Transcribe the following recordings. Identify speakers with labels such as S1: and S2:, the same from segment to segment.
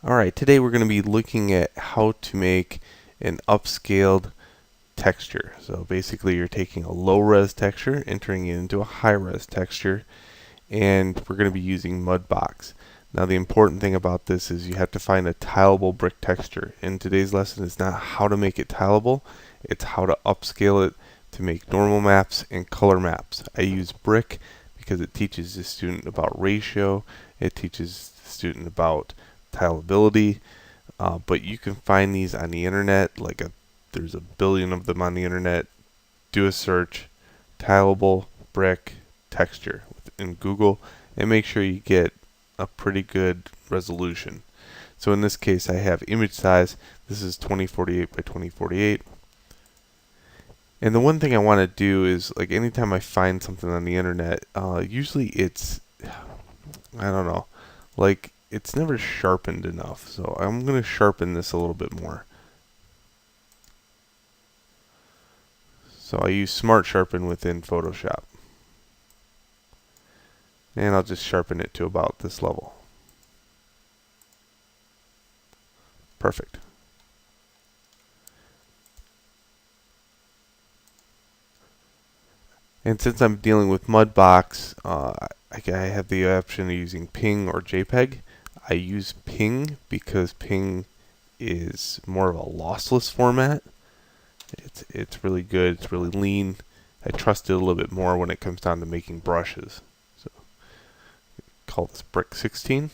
S1: Alright, today we're going to be looking at how to make an upscaled texture. So basically you're taking a low-res texture, entering it into a high-res texture, and we're going to be using MudBox. Now the important thing about this is you have to find a tileable brick texture. In today's lesson is not how to make it tileable, it's how to upscale it to make normal maps and color maps. I use brick because it teaches the student about ratio, it teaches the student about tileability, but you can find these on the internet. There's a billion of them on the internet. Do a search, tileable brick texture in Google, and make sure you get a pretty good resolution. So in this case, I have image size. This is 2048 by 2048. And the one thing I want to do is, like, anytime I find something on the internet, usually it's, I don't know, like, it's never sharpened enough. So I'm going to sharpen this a little bit more. So I use Smart Sharpen within Photoshop. And I'll just sharpen it to about this level. Perfect. And since I'm dealing with MudBox, I have the option of using PNG or JPEG. I use PNG because PNG is more of a lossless format. It's really good. It's really lean. I trust it a little bit more when it comes down to making brushes. So call this brick 16.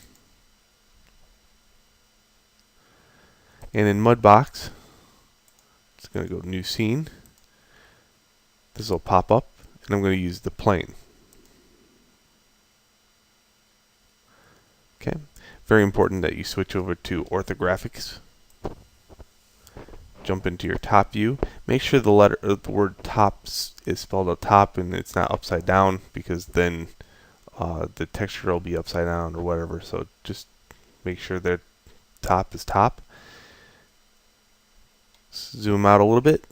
S1: And in MudBox, it's going to go new scene. This will pop up, and I'm going to use the plane. Okay. Very important that you switch over to orthographics. Jump into your top view. Make sure the word top is spelled out top and it's not upside down, because then the texture will be upside down or whatever. So just make sure that top is top. Zoom out a little bit.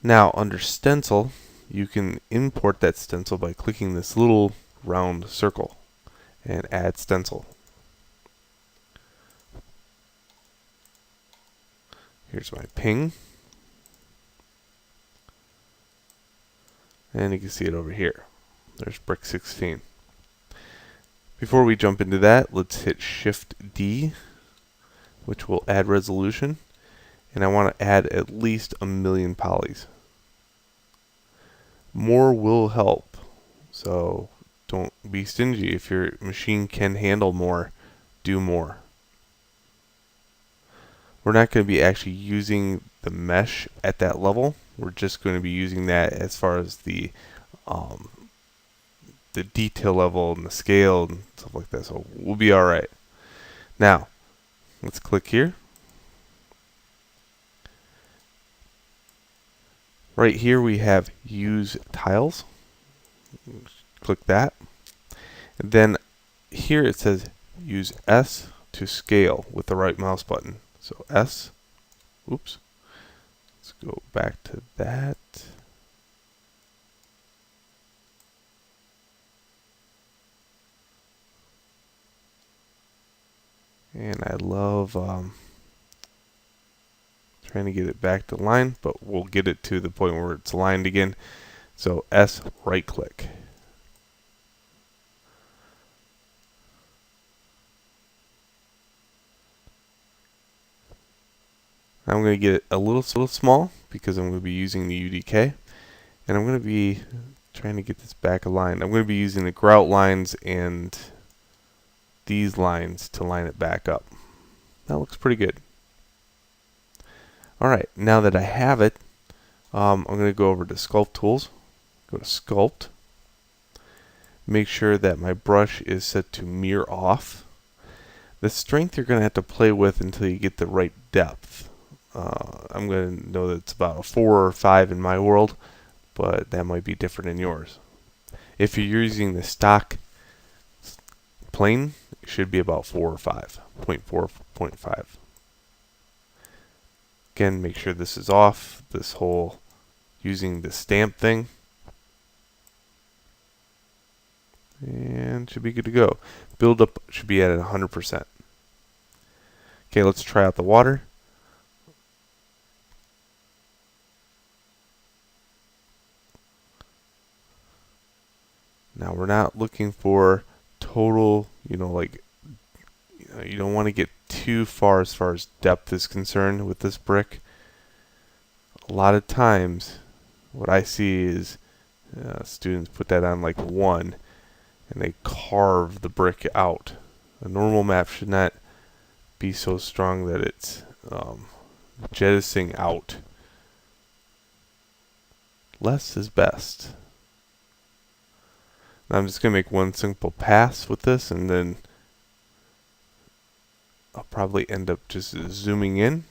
S1: Now under stencil, you can import that stencil by clicking this little round circle and add stencil. Here's my ping. And you can see it over here. There's brick 16. Before we jump into that, let's hit Shift D, which will add resolution. And I want to add at least 1,000,000 polys. More will help. So don't be stingy. If your machine can handle more, do more. We're not going to be actually using the mesh at that level. We're just going to be using that as far as the detail level and the scale and stuff like that. So we'll be all right. Now, let's click here. Right here we have Use Tiles. Click that. And then here it says use S to scale with the right mouse button. So S. Oops. Let's go back to that. And I love trying to get it back to line, but we'll get it to the point where it's aligned again. So S, right click. I'm going to get it a little small because I'm going to be using the UDK, and I'm going to be trying to get this back aligned. I'm going to be using the grout lines and these lines to line it back up. That looks pretty good. Alright, now that I have it, I'm going to go over to Sculpt Tools, go to Sculpt, make sure that my brush is set to mirror off. The strength you're going to have to play with until you get the right depth. I'm going to know that it's about a 4 or 5 in my world, but that might be different in yours. If you're using the stock plane, it should be about 4 or 5, 0.4, 0.5. Again, make sure this is off, this whole using the stamp thing. And should be good to go. Build up should be at 100%. Okay, let's try out the water. Now we're not looking for total, like, you don't want to get too far as depth is concerned with this brick. A lot of times, what I see is students put that on like 1, and they carve the brick out. A normal map should not be so strong that it's jettisoning out. Less is best. Now I'm just going to make one simple pass with this, and then I'll probably end up just zooming in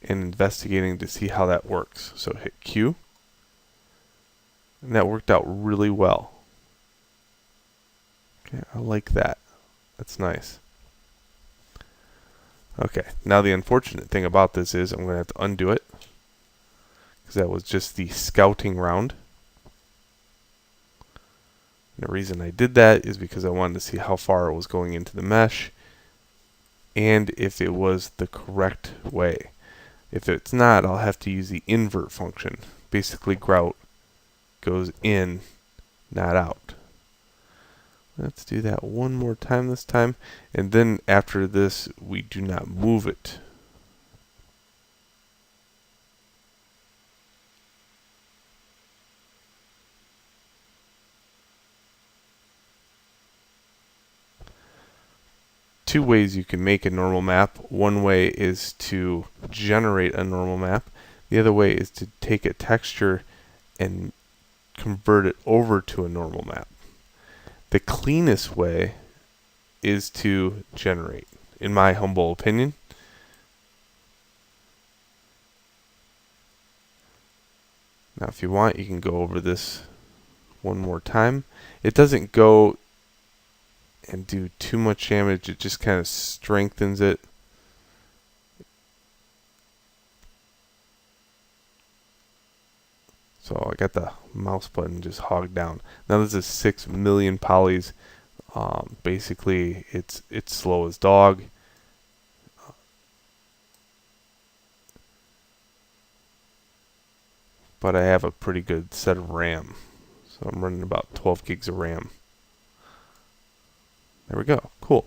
S1: and investigating to see how that works. So hit Q, and that worked out really well. Okay, I like that. That's nice. Okay, now the unfortunate thing about this is I'm going to have to undo it, because that was just the scouting round. And the reason I did that is because I wanted to see how far it was going into the mesh and if it was the correct way. If it's not, I'll have to use the invert function. Basically, grout goes in, not out. Let's do that one more time this time, and then after this we do not move it. Two ways you can make a normal map. One way is to generate a normal map. The other way is to take a texture and convert it over to a normal map. The cleanest way is to generate, in my humble opinion. Now if you want, you can go over this one more time. It doesn't go and do too much damage, it just kind of strengthens it. So I got the mouse button just hogged down. Now this is 6 million polys. Basically it's slow as dog. But I have a pretty good set of RAM. So I'm running about 12 gigs of RAM. There we go. Cool.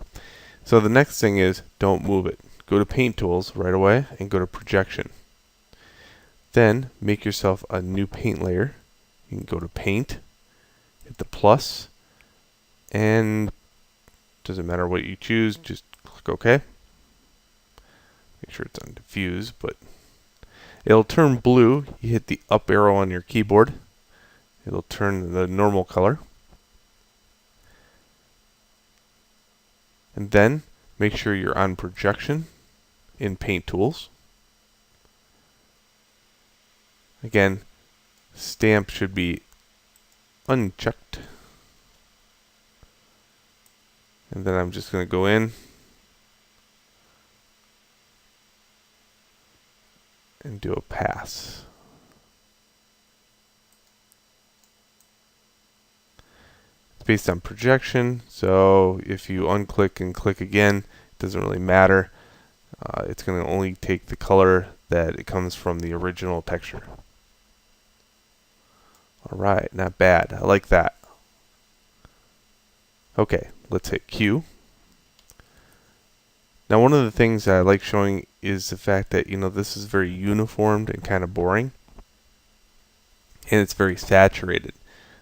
S1: So the next thing is, don't move it. Go to Paint Tools right away and go to Projection. Then make yourself a new paint layer. You can go to Paint, hit the plus, and doesn't matter what you choose, just click OK. Make sure it's on diffuse, but it'll turn blue. You hit the up arrow on your keyboard. It'll turn the normal color. And then make sure you're on Projection in Paint Tools. Again, stamp should be unchecked. And then I'm just going to go in and do a pass. It's based on projection, so if you unclick and click again, it doesn't really matter. It's going to only take the color that it comes from the original texture. Alright, not bad. I like that. Okay, let's hit Q. Now one of the things that I like showing is the fact that, this is very uniformed and kind of boring. And it's very saturated.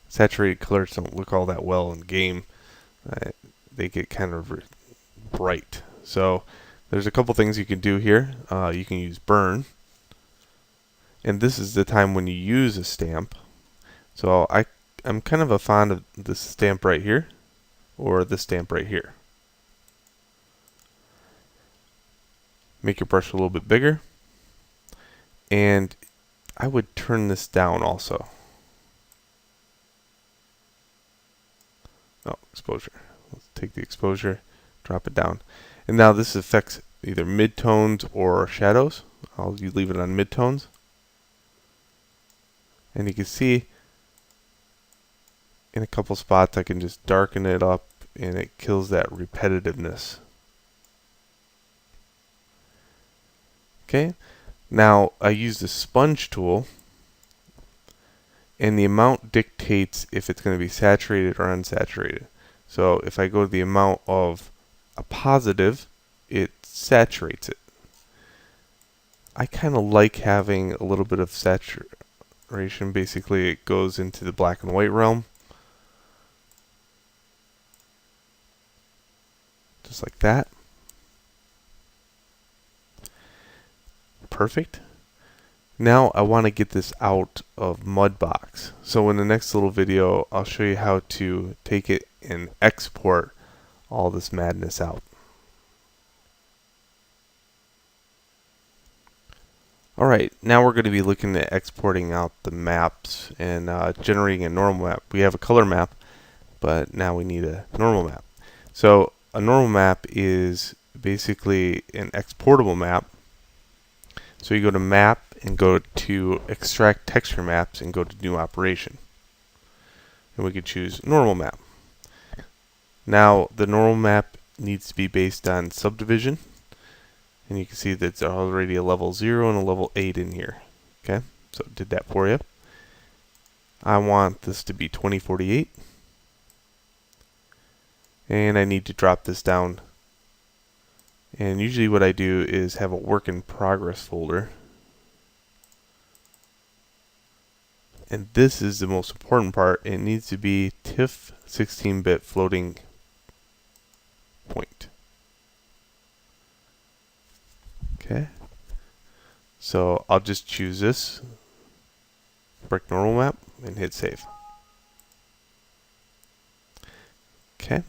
S1: Saturated colors don't look all that well in game. They get kind of bright. So there's a couple things you can do here. You can use burn. And this is the time when you use a stamp. So I'm kind of a fan of this stamp right here, or this stamp right here. Make your brush a little bit bigger, and I would turn this down also. Oh, exposure. Let's take the exposure, drop it down. And now this affects either midtones or shadows. I'll leave it on midtones. And you can see in a couple spots I can just darken it up and it kills that repetitiveness. Okay, now I use the sponge tool, and the amount dictates if it's going to be saturated or unsaturated. So if I go to the amount of a positive, it saturates it. I kind of like having a little bit of saturation. Basically, it goes into the black and white realm. Just like that. Perfect. Now I want to get this out of MudBox. So in the next little video, I'll show you how to take it and export all this madness out. Alright, now we're going to be looking at exporting out the maps and generating a normal map. We have a color map, but now we need a normal map. So a normal map is basically an exportable map. So you go to Map and go to Extract Texture Maps and go to New Operation. And we could choose Normal Map. Now the normal map needs to be based on subdivision. And you can see that there's already a level 0 and a level 8 in here. Okay, so it did that for you. I want this to be 2048. And I need to drop this down. And usually what I do is have a work in progress folder. And this is the most important part. It needs to be TIFF 16-bit floating point. Okay. So I'll just choose this brick normal map and hit save. Okay.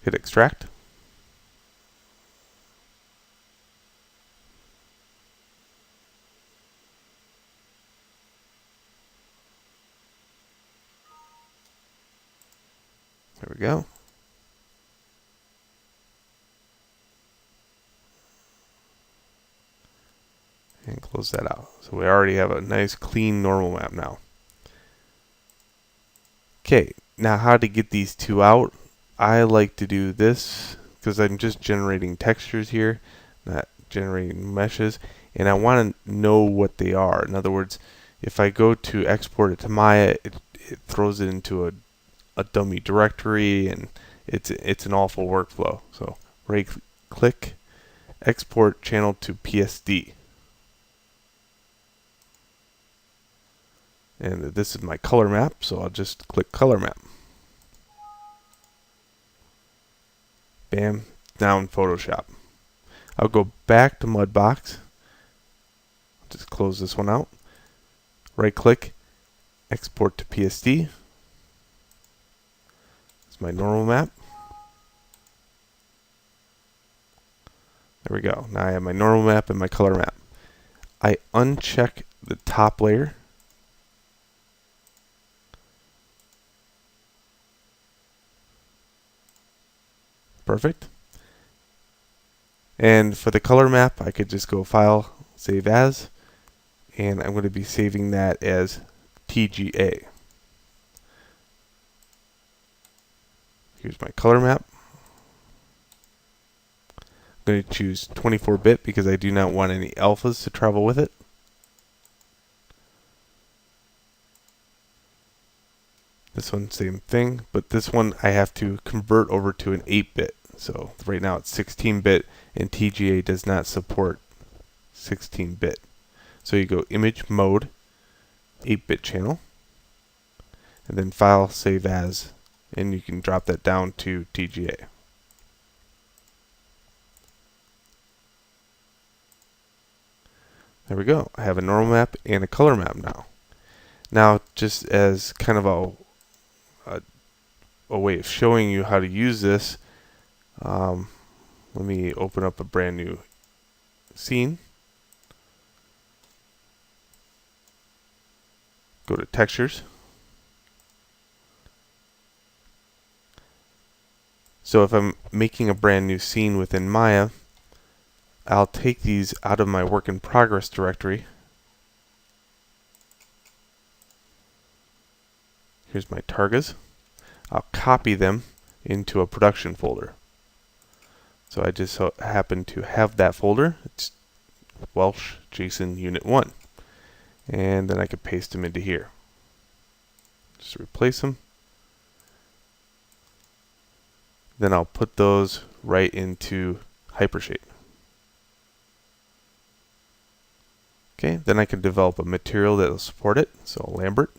S1: Hit extract. There we go. And close that out. So we already have a nice clean normal map now. Okay, now how to get these two out. I like to do this because I'm just generating textures here, not generating meshes, and I want to know what they are. In other words, if I go to export it to Maya, it throws it into a dummy directory, and it's an awful workflow. So right click, export channel to PSD. And this is my color map, so I'll just click color map. Bam, down Photoshop. I'll go back to MudBox. Just close this one out. Right click, export to PSD. It's my normal map. There we go. Now I have my normal map and my color map. I uncheck the top layer. Perfect. And for the color map, I could just go File, Save As, and I'm going to be saving that as TGA. Here's my color map. I'm going to choose 24-bit because I do not want any alphas to travel with it. This one, same thing, but this one I have to convert over to an 8-bit. So right now it's 16-bit, and TGA does not support 16-bit. So you go Image Mode, 8-bit channel, and then File, Save As, and you can drop that down to TGA. There we go. I have a normal map and a color map now. Now, just as kind of a way of showing you how to use this, let me open up a brand new scene. Go to Textures. So if I'm making a brand new scene within Maya, I'll take these out of my work in progress directory. Here's my targas. I'll copy them into a production folder. So I just happen to have that folder. It's Welsh JSON Unit 1. And then I could paste them into here. Just replace them. Then I'll put those right into Hypershape. Okay, then I can develop a material that will support it. So Lambert,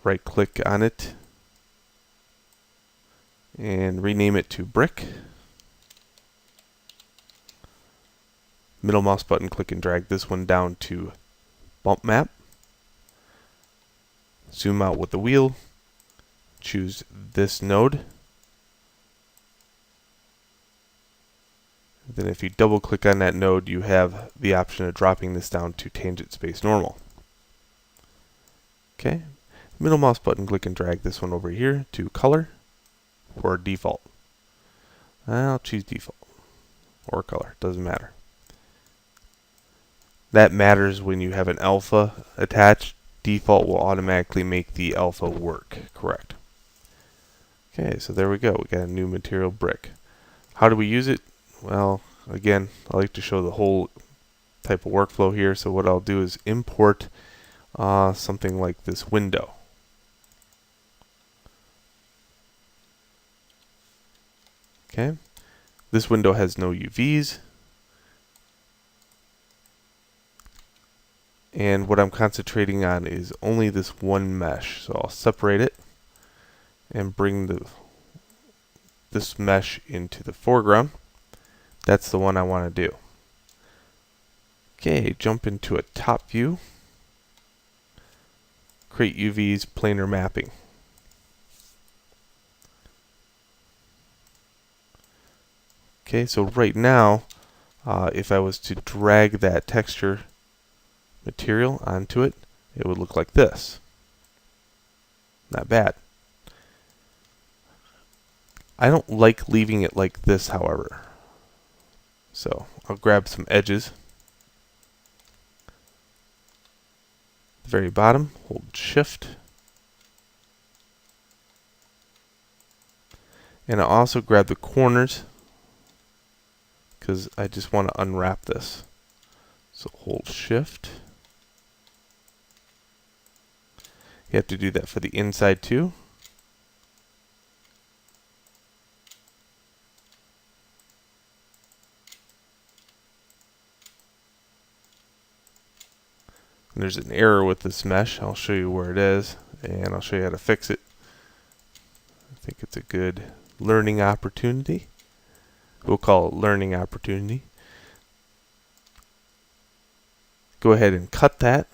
S1: right click on it and rename it to brick. Middle mouse button, click and drag this one down to bump map. Zoom out with the wheel, choose this node. Then if you double click on that node, you have the option of dropping this down to tangent space normal. Okay, middle mouse button, click and drag this one over here to color or default. I'll choose default or color, doesn't matter. That matters when you have an alpha attached. Default will automatically make the alpha work correct. Okay, so there we go. We got a new material brick. How do we use it? Well, again, I like to show the whole type of workflow here. So what I'll do is import something like this window. Okay, this window has no UVs. And what I'm concentrating on is only this one mesh. So I'll separate it and bring this mesh into the foreground. That's the one I want to do. Okay, jump into a top view. Create UVs, planar mapping. Okay, so right now, if I was to drag that texture material onto it, it would look like this. Not bad. I don't like leaving it like this, however. So I'll grab some edges. The very bottom, hold Shift. And I'll also grab the corners because I just want to unwrap this. So hold Shift. You have to do that for the inside too. And there's an error with this mesh. I'll show you where it is, and I'll show you how to fix it. I think it's a good learning opportunity. We'll call it learning opportunity. Go ahead and cut that.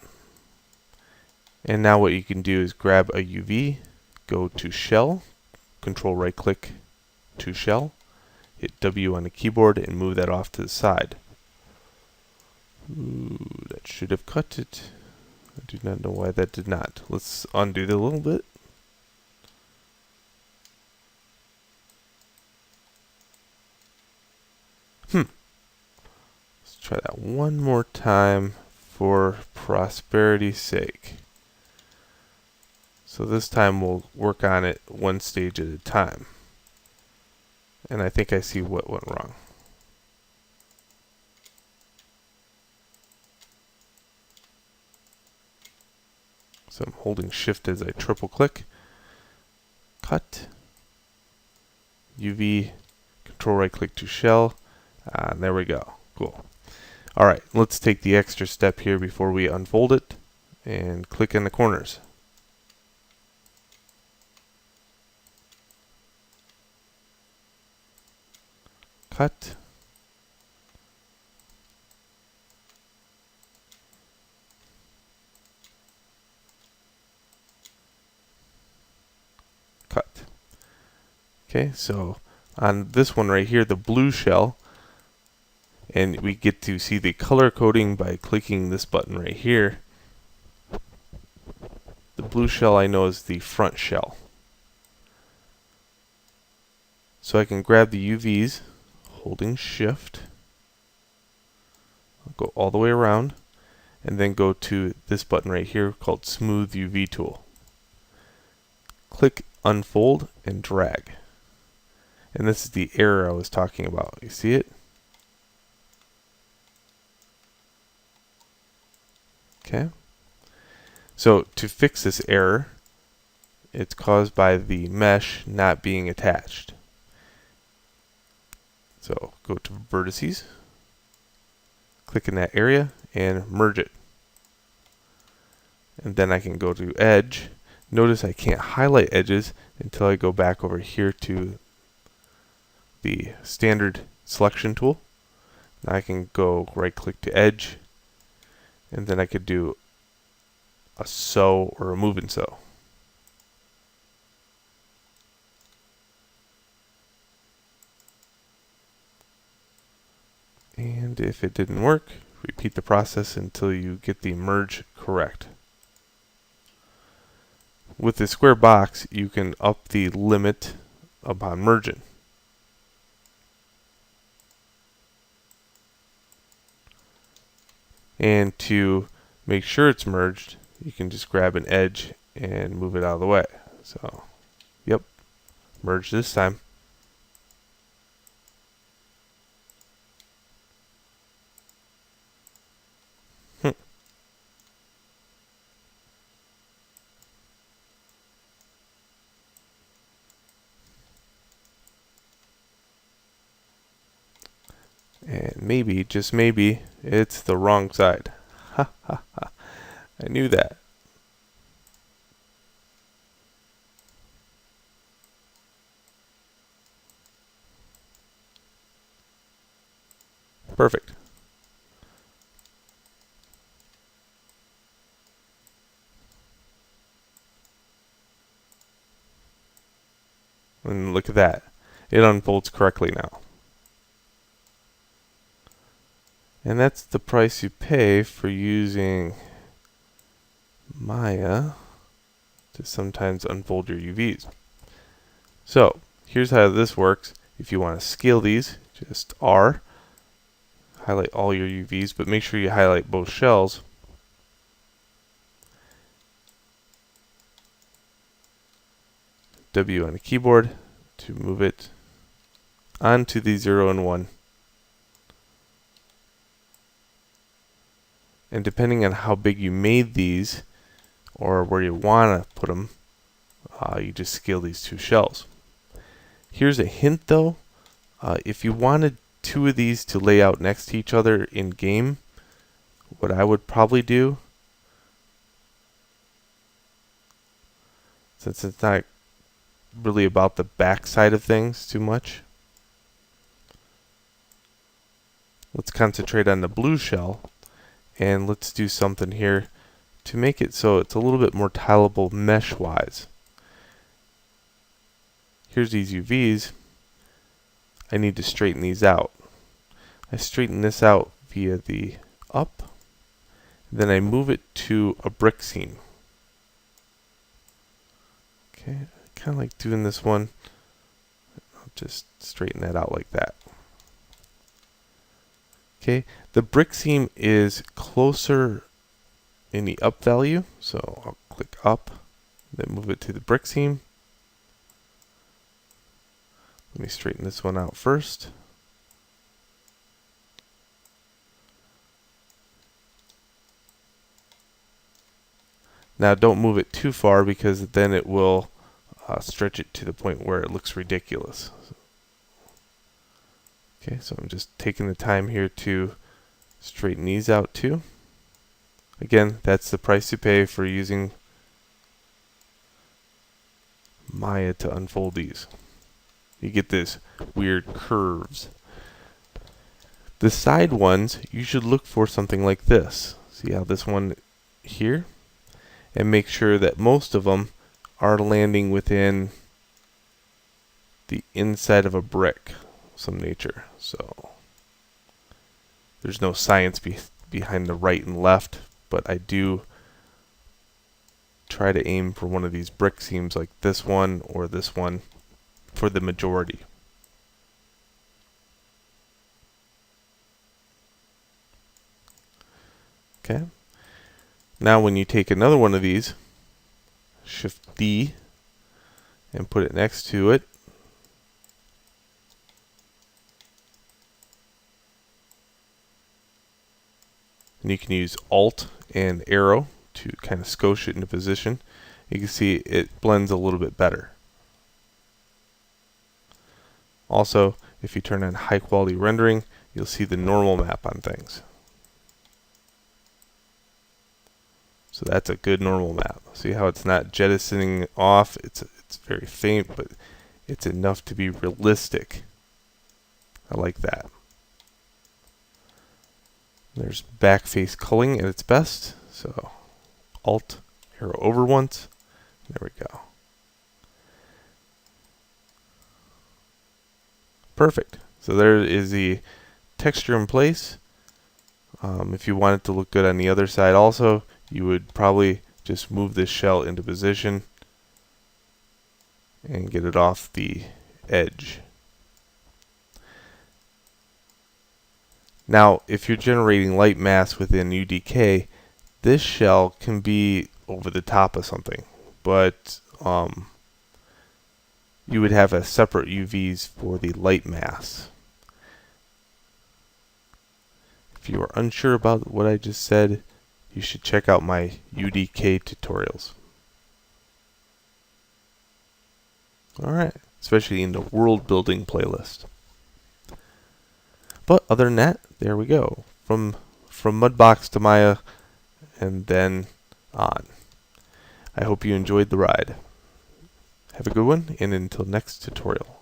S1: And now what you can do is grab a UV, go to shell, control right click to shell, hit W on the keyboard and move that off to the side. Ooh, that should have cut it. I do not know why that did not. Let's undo that a little bit. Let's try that one more time for prosperity's sake. So this time we'll work on it one stage at a time. And I think I see what went wrong. So I'm holding Shift as I triple click. Cut. UV, control right click to shell. And there we go. Cool. Alright, let's take the extra step here before we unfold it and click in the corners. Cut. Cut. Okay, so on this one right here, the blue shell, and we get to see the color coding by clicking this button right here. The blue shell I know is the front shell. So I can grab the UVs, holding Shift, I'll go all the way around, and then go to this button right here called Smooth UV Tool. Click Unfold and drag. And this is the error I was talking about. You see it? Okay. So to fix this error, it's caused by the mesh not being attached. So go to vertices, click in that area, and merge it. And then I can go to edge. Notice I can't highlight edges until I go back over here to the standard selection tool. Now I can go right click to edge, and then I could do a sew or a move and sew. And if it didn't work, repeat the process until you get the merge correct. With the square box, you can up the limit upon merging. And to make sure it's merged, you can just grab an edge and move it out of the way. So, yep, merge this time. And maybe, just maybe, it's the wrong side. Ha ha ha. I knew that. Perfect. And look at that. It unfolds correctly now. And that's the price you pay for using Maya to sometimes unfold your UVs. So, here's how this works. If you want to scale these, just R, highlight all your UVs, but make sure you highlight both shells. W on the keyboard to move it onto the 0 and 1. And depending on how big you made these, or where you want to put them, you just scale these two shells. Here's a hint though. If you wanted two of these to lay out next to each other in game, what I would probably do, since it's not really about the back side of things too much, let's concentrate on the blue shell, and let's do something here to make it so it's a little bit more tileable mesh-wise. Here's these UVs. I need to straighten these out. I straighten this out via the up, then I move it to a brick seam. Okay, kind of like doing this one. I'll just straighten that out like that. Okay, the brick seam is closer in the up value, so I'll click up, then move it to the brick seam. Let me straighten this one out first. Now don't move it too far because then it will stretch it to the point where it looks ridiculous. Okay, so I'm just taking the time here to straighten these out too. Again, that's the price you pay for using Maya to unfold these. You get this weird curves. The side ones, you should look for something like this. See how this one here? And make sure that most of them are landing within the inside of a brick of some nature. So there's no science behind the right and left, but I do try to aim for one of these brick seams like this one or this one for the majority. Okay. Now when you take another one of these, Shift D, and put it next to it, and you can use Alt and arrow to kind of scosh it into position. You can see it blends a little bit better. Also, if you turn on high quality rendering, you'll see the normal map on things. So that's a good normal map. See how it's not jettisoning off? It's very faint, but it's enough to be realistic. I like that. There's back face culling at its best. So Alt, arrow over once. There we go. Perfect. So there is the texture in place. If you want it to look good on the other side also, you would probably just move this shell into position and get it off the edge. Now, if you're generating light mass within UDK, this shell can be over the top of something, but you would have a separate UVs for the light mass. If you are unsure about what I just said, you should check out my UDK tutorials. Alright, especially in the world building playlist. But other than that, there we go. From MudBox to Maya and then on. I hope you enjoyed the ride. Have a good one, and until next tutorial.